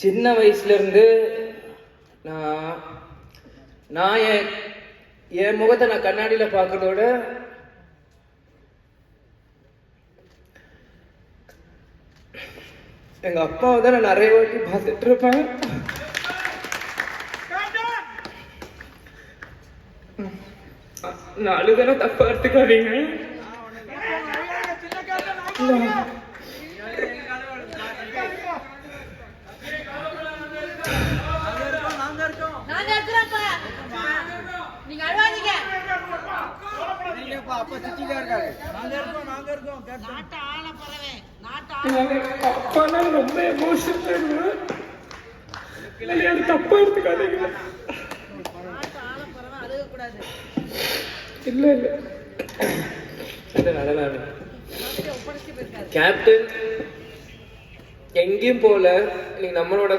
சின்ன வயசுல இருந்து நான் நான் என் முகத்தை நான் கண்ணாடியில பார்க்கறதோட எங்க அப்பாவை தான் நான் நிறைய வாட்டி பார்த்துட்டு இருப்பேன். நான் அழுதான தப்பா எடுத்துக்காதீங்க. அப்பானா ரொம்ப எமோஷனல். தப்பா எடுத்துக்காதீங்க. இல்ல இல்ல கேப்டன் எங்கேயும் போல, நீங்க நம்மளோட